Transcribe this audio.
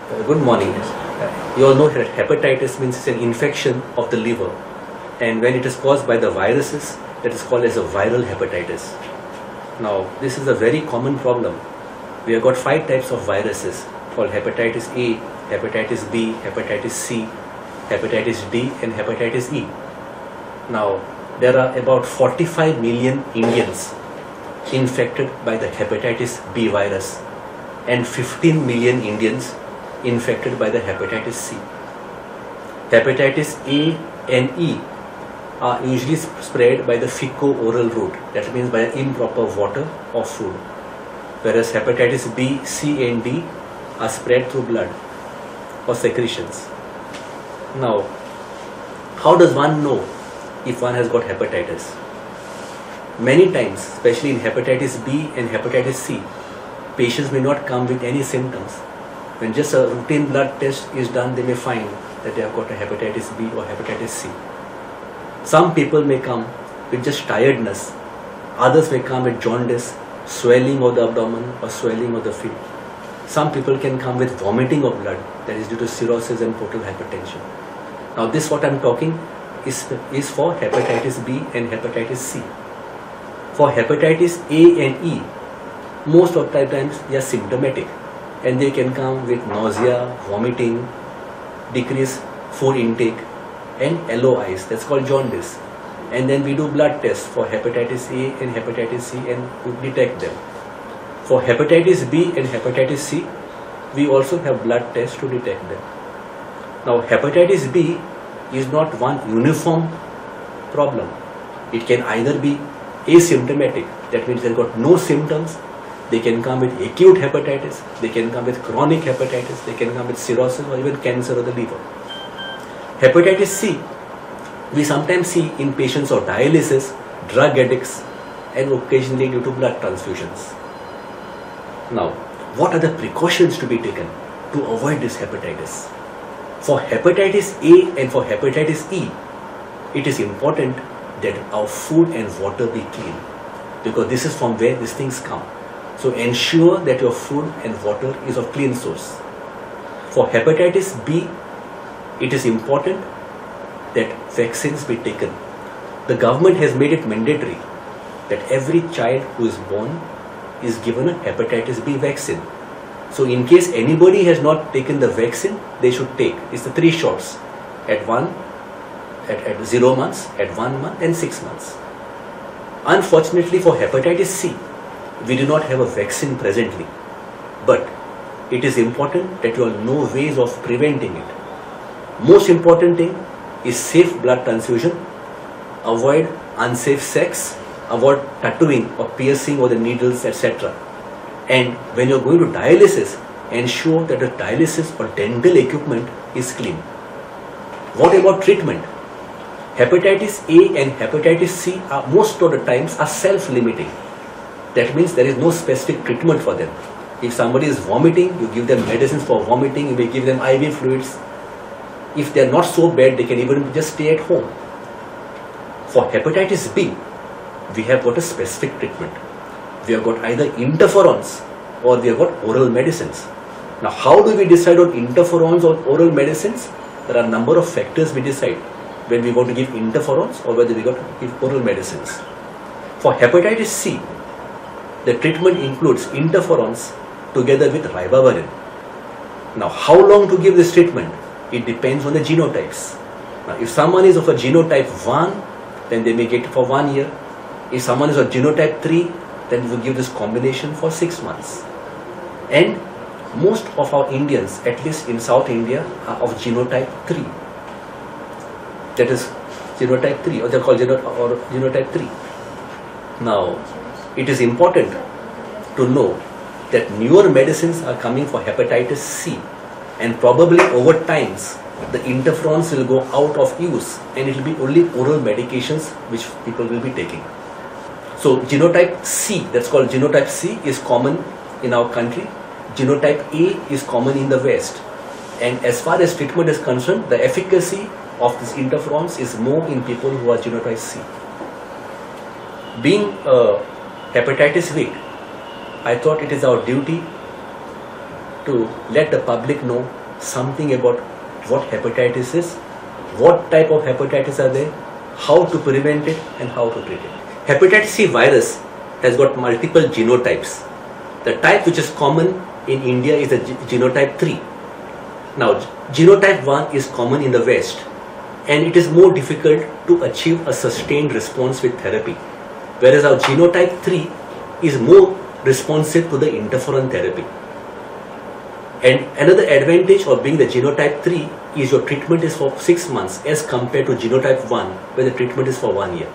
Good morning. You all know that hepatitis means it's an infection of the liver, and when it is caused by the viruses, that is called as a viral hepatitis. Now, this is a very common problem. We have got 5 types of viruses called hepatitis A, hepatitis B, hepatitis C, hepatitis D, and hepatitis E. Now, there are about 45 million Indians infected by the hepatitis B virus and 15 million Indians infected by the hepatitis C. Hepatitis A and E are usually spread by the fecal-oral route, that means by improper water or food, whereas hepatitis B, C and D are spread through blood or secretions. Now, how does one know if one has got hepatitis? Many times, especially in hepatitis B and hepatitis C, patients may not come with any symptoms. When just a routine blood test is done, they may find that they have got a hepatitis B or hepatitis C. Some people may come with just tiredness. Others may come with jaundice, swelling of the abdomen or swelling of the feet. Some people can come with vomiting of blood, that is due to cirrhosis and portal hypertension. Now this what I am talking is for hepatitis B and hepatitis C. For hepatitis A and E, most of the times they are symptomatic and they can come with nausea, vomiting, decreased food intake and yellow eyes, that's called jaundice. And then we do blood tests for hepatitis A and hepatitis C and we detect them. For hepatitis B and hepatitis C, we also have blood tests to detect them. Now hepatitis B is not one uniform problem. It can either be asymptomatic, that means they've got no symptoms. They can come with acute hepatitis, they can come with chronic hepatitis, they can come with cirrhosis or even cancer of the liver. Hepatitis C, we sometimes see in patients of dialysis, drug addicts, and occasionally due to blood transfusions. Now, what are the precautions to be taken to avoid this hepatitis? For hepatitis A and for hepatitis E, it is important that our food and water be clean, because this is from where these things come. So ensure that your food and water is of clean source. For hepatitis B, it is important that vaccines be taken. The government has made it mandatory that every child who is born is given a hepatitis B vaccine. So in case anybody has not taken the vaccine, they should take. It's the 3 shots at 0 months, at 1 month and 6 months. Unfortunately for hepatitis C, we do not have a vaccine presently, but it is important that you all know ways of preventing it. Most important thing is safe blood transfusion, avoid unsafe sex, avoid tattooing or piercing or the needles, etc. And when you are going to dialysis, ensure that the dialysis or dental equipment is clean. What about treatment? Hepatitis A and hepatitis C are most of the times are self-limiting. That means there is no specific treatment for them. If somebody is vomiting, you give them medicines for vomiting, you may give them IV fluids. If they are not so bad, they can even just stay at home. For hepatitis B, we have got a specific treatment. We have got either interferons or we have got oral medicines. Now, how do we decide on interferons or oral medicines? There are a number of factors we decide when we want to give interferons or whether we got to give oral medicines. For hepatitis C, the treatment includes interferons together with ribavirin. Now, how long to give this treatment? It depends on the genotypes. Now, if someone is of a genotype 1, then they may get it for 1 year. If someone is of genotype 3, then we give this combination for 6 months. And most of our Indians, at least in South India, are of genotype 3. That is genotype 3, or they are called genotype 3. Now, it is important to know that newer medicines are coming for hepatitis C, and probably over times the interferons will go out of use and it will be only oral medications which people will be taking. So genotype C, that's called genotype C, is common in our country. Genotype A is common in the West. And as far as treatment is concerned, the efficacy of these interferons is more in people who are genotype C. Being Hepatitis Week, I thought it is our duty to let the public know something about what hepatitis is, what type of hepatitis are there, how to prevent it and how to treat it. Hepatitis C virus has got multiple genotypes. The type which is common in India is the genotype 3. Now, genotype 1 is common in the West, and it is more difficult to achieve a sustained response with therapy, whereas our genotype 3 is more responsive to the interferon therapy. And another advantage of being the genotype 3 is your treatment is for 6 months as compared to genotype 1 where the treatment is for 1 year.